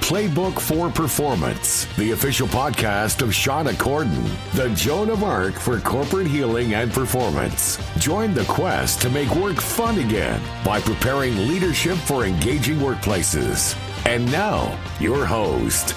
Playbook for Performance, the official podcast of Shauna Corden, the Joan of Arc for corporate healing and performance. Join the quest to make work fun again by preparing leadership for engaging workplaces. And now, your host.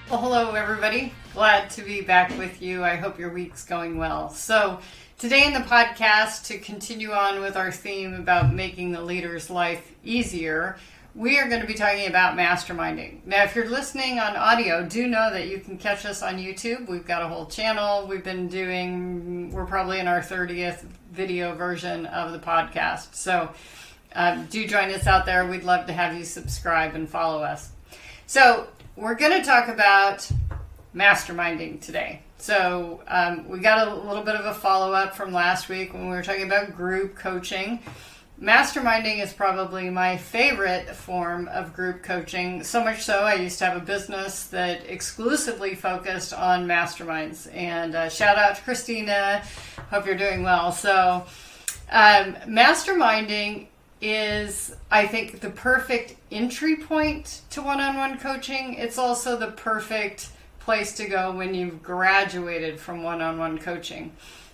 Well, hello, everybody. Glad to be back with you. I hope your week's going well. So, today in the podcast, to continue on with our theme about making the leader's life easier, we are going to be talking about masterminding. Now, if you're listening on audio, do know that you can catch us on YouTube. We've got a whole channel. We're probably in our 30th video version of the podcast. So, do join us out there. We'd love to have you subscribe and follow us. So, we're going to talk about masterminding today. So we got a little bit of a follow-up from last week when we were talking about group coaching. Masterminding is probably my favorite form of group coaching, so much so I used to have a business that exclusively focused on masterminds. And shout out to Christina. Hope you're doing well. So masterminding is, I think, the perfect entry point to one-on-one coaching. It's also the perfect place to go when you've graduated from one-on-one coaching.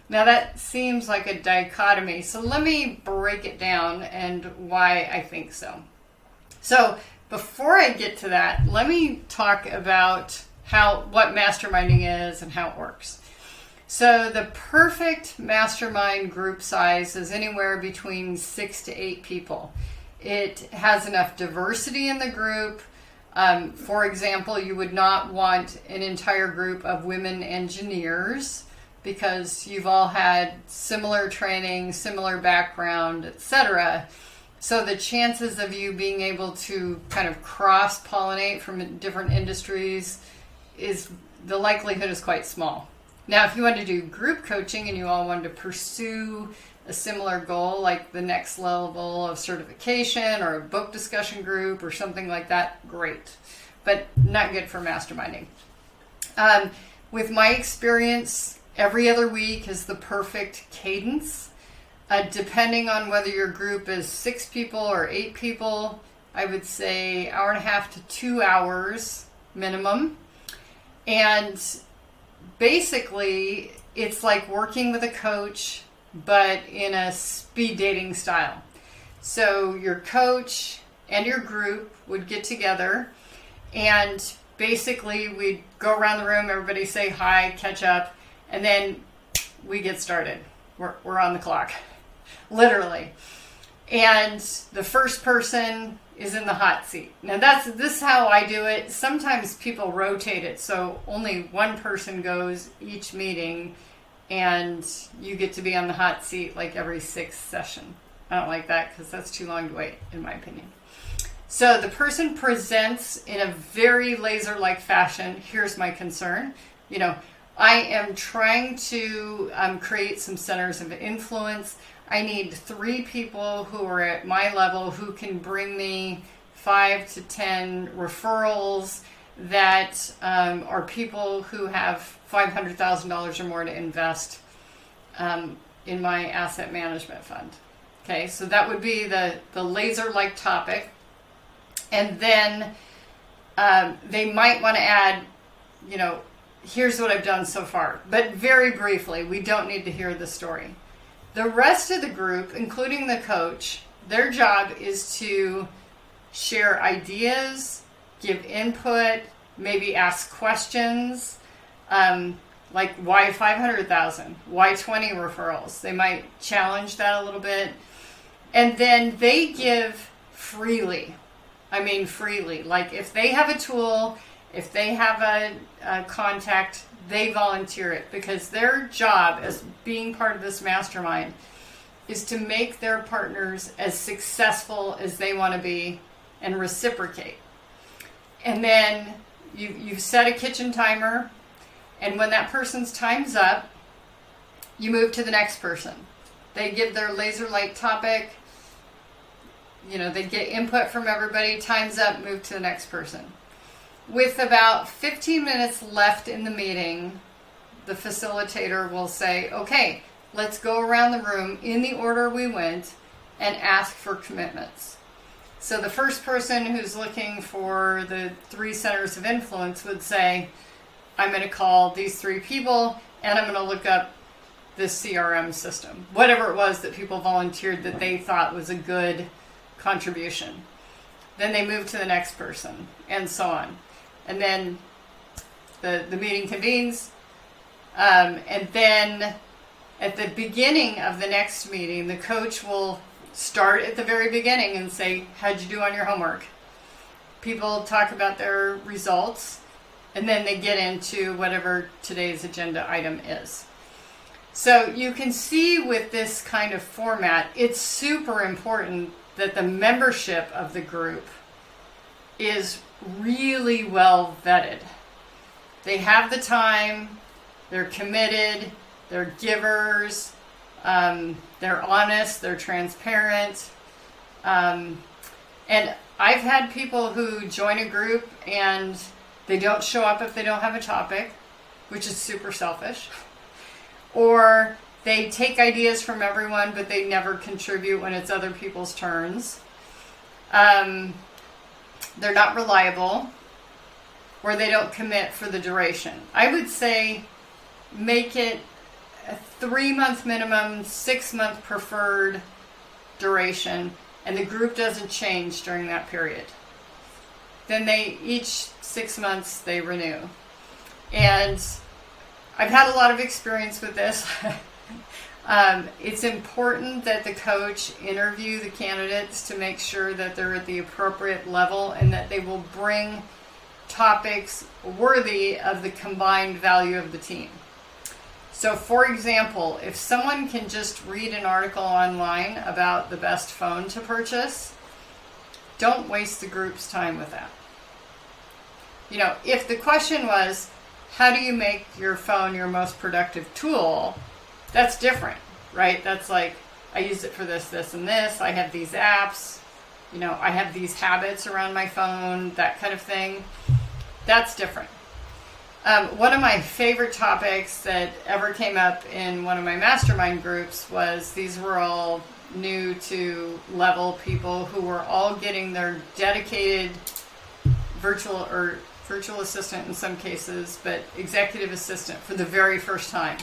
Now that seems like a dichotomy, so let me break it down and why I think so. So before I get to that, let me talk about what masterminding is and how it works. So the perfect mastermind group size is anywhere between 6 to 8 people. It has enough diversity in the group. For example, you would not want an entire group of women engineers because you've all had similar training, similar background, etc. So the chances of you being able to kind of cross-pollinate from different industries the likelihood is quite small. Now, if you want to do group coaching and you all wanted to pursue a similar goal, like the next level of certification or a book discussion group or something like that, great. But not good for masterminding. With my experience, every other week is the perfect cadence. Depending on whether your group is 6 people or 8 people, I would say 1.5 to 2 hours minimum. And basically, it's like working with a coach, but in a speed dating style. So your coach and your group would get together, and basically we'd go around the room, everybody say hi, catch up, and then we get started. We're on the clock, literally. And the first person is in the hot seat. Now this is how I do it. Sometimes people rotate it, so only one person goes each meeting, and you get to be on the hot seat like every 6th session. I don't like that because that's too long to wait, in my opinion. So the person presents in a very laser-like fashion. Here's my concern. I am trying to create some centers of influence. I need 3 people who are at my level who can bring me 5 to 10 referrals that are people who have $500,000 or more to invest in my asset management fund. Okay, so that would be the laser-like topic. And then they might want to add, here's what I've done so far. But very briefly, we don't need to hear the story. The rest of the group, including the coach, their job is to share ideas, give input, maybe ask questions, like why 500,000? Why 20 referrals? They might challenge that a little bit. And then they give freely. I mean freely. Like if they have a tool, if they have a contact, they volunteer it, because their job as being part of this mastermind is to make their partners as successful as they want to be and reciprocate. And then you've set a kitchen timer, and when that person's time's up, you move to the next person. They give their laser-like topic, they get input from everybody, time's up, move to the next person. With about 15 minutes left in the meeting, the facilitator will say, okay, let's go around the room in the order we went and ask for commitments. So the first person who's looking for the 3 centers of influence would say, I'm going to call these 3 people and I'm going to look up this CRM system, whatever it was that people volunteered that they thought was a good contribution. Then they move to the next person and so on. And then the meeting convenes. And then at the beginning of the next meeting, the coach will start at the very beginning and say, how'd you do on your homework? People talk about their results, and then they get into whatever today's agenda item is. So you can see with this kind of format, it's super important that the membership of the group is really well vetted. They have the time, they're committed, they're givers, they're honest, they're transparent. And I've had people who join a group and they don't show up if they don't have a topic, which is super selfish. Or they take ideas from everyone, but they never contribute when it's other people's turns. They're not reliable, or they don't commit for the duration. I would say make it a 3-month minimum, 6-month preferred duration, and the group doesn't change during that period. Then each 6 months they renew. And I've had a lot of experience with this. It's important that the coach interview the candidates to make sure that they're at the appropriate level and that they will bring topics worthy of the combined value of the team. So for example, if someone can just read an article online about the best phone to purchase, don't waste the group's time with that. If the question was, how do you make your phone your most productive tool? That's different, right? That's like, I use it for this, this, and this. I have these apps. I have these habits around my phone, that kind of thing. That's different. One of my favorite topics that ever came up in one of my mastermind groups was these were all new to level people who were all getting their dedicated virtual assistant in some cases, but executive assistant for the very first time.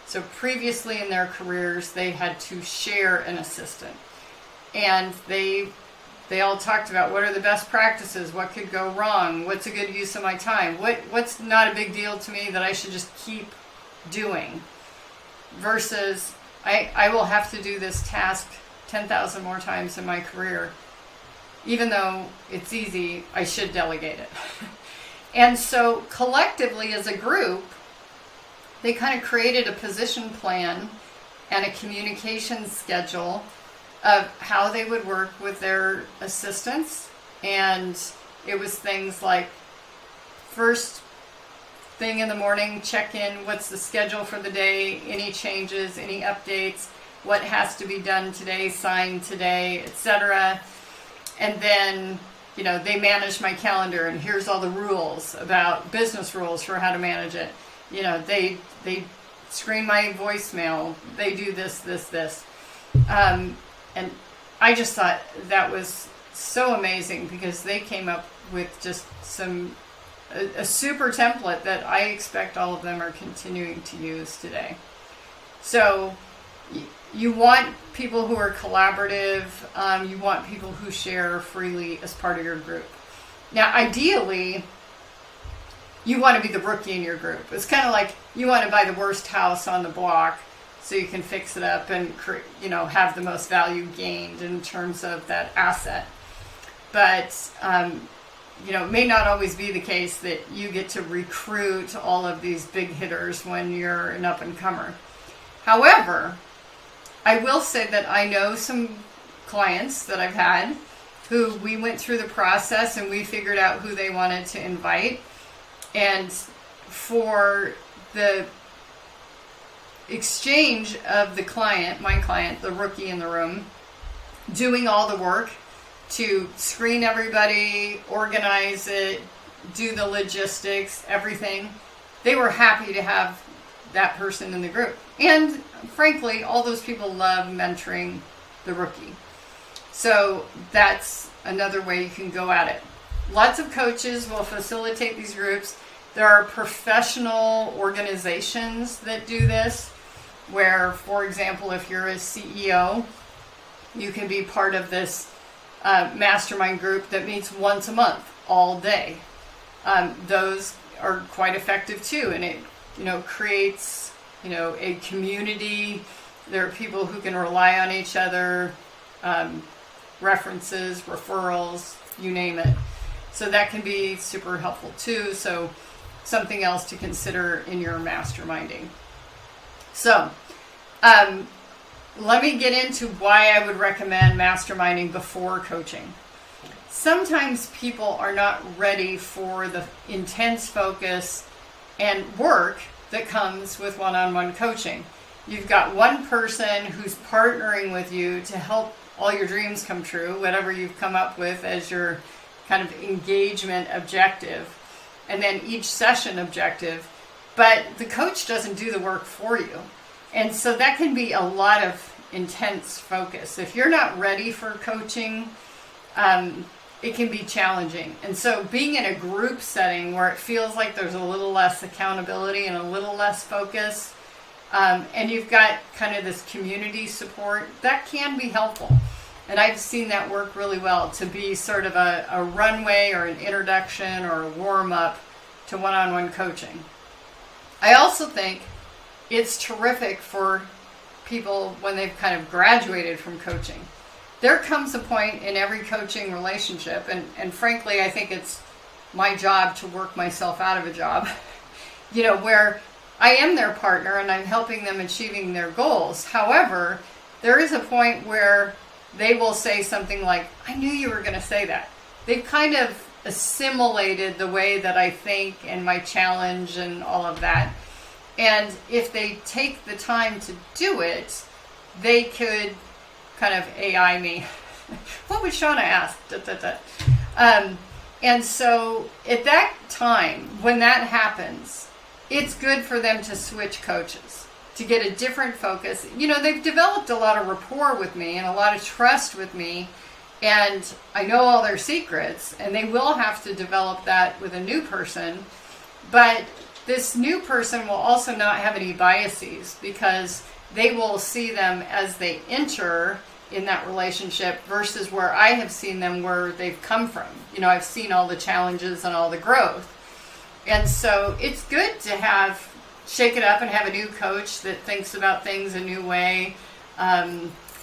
So previously in their careers, they had to share an assistant. And they all talked about what are the best practices, what could go wrong, what's a good use of my time, what's not a big deal to me that I should just keep doing, versus I will have to do this task 10,000 more times in my career. Even though it's easy, I should delegate it. And so collectively as a group, they kind of created a position plan and a communication schedule of how they would work with their assistants. And it was things like, first thing in the morning, check in, what's the schedule for the day, any changes, any updates, what has to be done today, signed today, etc. And then, they manage my calendar, and here's all the rules about business rules for how to manage it. They screen my voicemail, they do this. And I just thought that was so amazing because they came up with just a super template that I expect all of them are continuing to use today. So you want people who are collaborative, you want people who share freely as part of your group. Now, ideally, you want to be the rookie in your group. It's kind of like you want to buy the worst house on the block so you can fix it up and have the most value gained in terms of that asset. But it may not always be the case that you get to recruit all of these big hitters when you're an up-and-comer. However, I will say that I know some clients that I've had who we went through the process and we figured out who they wanted to invite. And for the exchange of the client, my client, the rookie in the room, doing all the work to screen everybody, organize it, do the logistics, everything, they were happy to have that person in the group. And frankly, all those people love mentoring the rookie. So that's another way you can go at it. Lots of coaches will facilitate these groups. There are professional organizations that do this, where, for example, if you're a CEO, you can be part of this mastermind group that meets once a month, all day. Those are quite effective too, and it creates a community. There are people who can rely on each other, references, referrals, you name it. So that can be super helpful too. So something else to consider in your masterminding. So let me get into why I would recommend masterminding before coaching. Sometimes people are not ready for the intense focus and work that comes with one-on-one coaching. You've got one person who's partnering with you to help all your dreams come true, whatever you've come up with as your kind of engagement objective, and then each session objective, but the coach doesn't do the work for you. And so that can be a lot of intense focus. If you're not ready for coaching, it can be challenging. And so being in a group setting where it feels like there's a little less accountability and a little less focus, and you've got kind of this community support, that can be helpful. And I've seen that work really well to be sort of a runway or an introduction or a warm-up to one-on-one coaching. I also think it's terrific for people when they've kind of graduated from coaching. There comes a point in every coaching relationship, and frankly, I think it's my job to work myself out of a job, where I am their partner and I'm helping them achieving their goals. However, there is a point where they will say something like, I knew you were going to say that. They've kind of assimilated the way that I think and my challenge and all of that. And if they take the time to do it, they could kind of AI me. What would Shauna ask? And so at that time, when that happens, it's good for them to switch coaches, to get a different focus. They've developed a lot of rapport with me and a lot of trust with me, and I know all their secrets, and they will have to develop that with a new person. But this new person will also not have any biases, because they will see them as they enter in that relationship versus where I have seen them where they've come from. I've seen all the challenges and all the growth. And so it's good to shake it up and have a new coach that thinks about things a new way,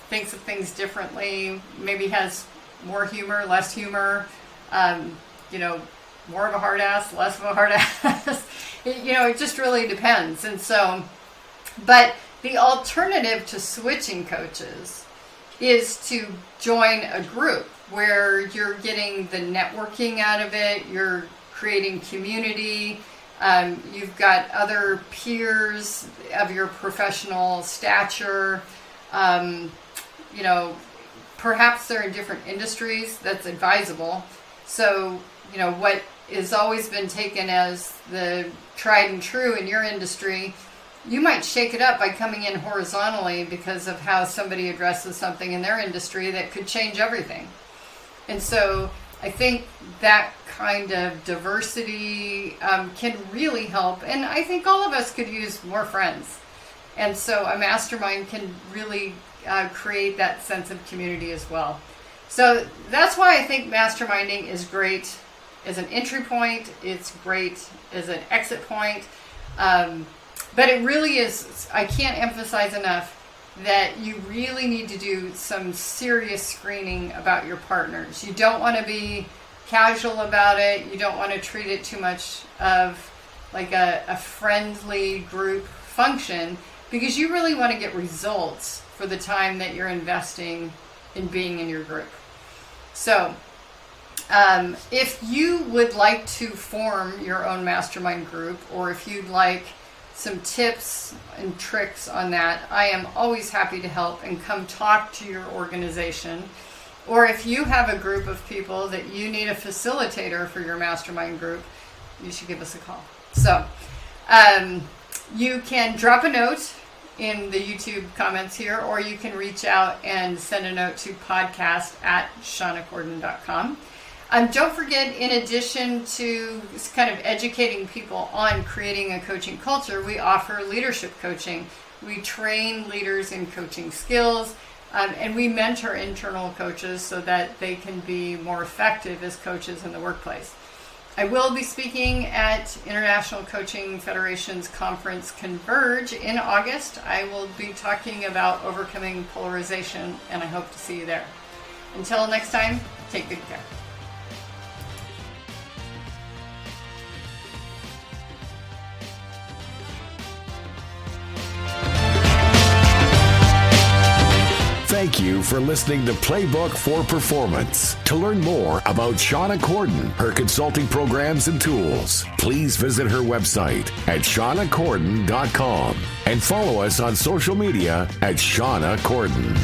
thinks of things differently, maybe has more humor, less humor, more of a hard ass, less of a hard ass. It just really depends. And so, but the alternative to switching coaches is to join a group where you're getting the networking out of it, you're creating community, you've got other peers of your professional stature, perhaps they're in different industries. That's advisable. So, what has always been taken as the tried and true in your industry, you might shake it up by coming in horizontally because of how somebody addresses something in their industry that could change everything. And so I think that kind of diversity can really help. And I think all of us could use more friends. And so a mastermind can really create that sense of community as well. So that's why I think masterminding is great as an entry point. It's great as an exit point. But it really is, I can't emphasize enough that you really need to do some serious screening about your partners. You don't want to be casual about it. You don't want to treat it too much of like a friendly group function, because you really want to get results for the time that you're investing in being in your group. So if you would like to form your own mastermind group, or if you'd like some tips and tricks on that, I am always happy to help and come talk to your organization. Or if you have a group of people that you need a facilitator for your mastermind group, you should give us a call. So you can drop a note in the YouTube comments here, or you can reach out and send a note to podcast@shawnacorden.com. Don't forget, in addition to kind of educating people on creating a coaching culture, we offer leadership coaching. We train leaders in coaching skills, and we mentor internal coaches so that they can be more effective as coaches in the workplace. I will be speaking at International Coaching Federation's conference Converge in August. I will be talking about overcoming polarization, and I hope to see you there. Until next time, take good care. Thank you for listening to Playbook for Performance. To learn more about Shauna Corden, her consulting programs and tools, please visit her website at shawnacorden.com and follow us on social media at Shauna Corden.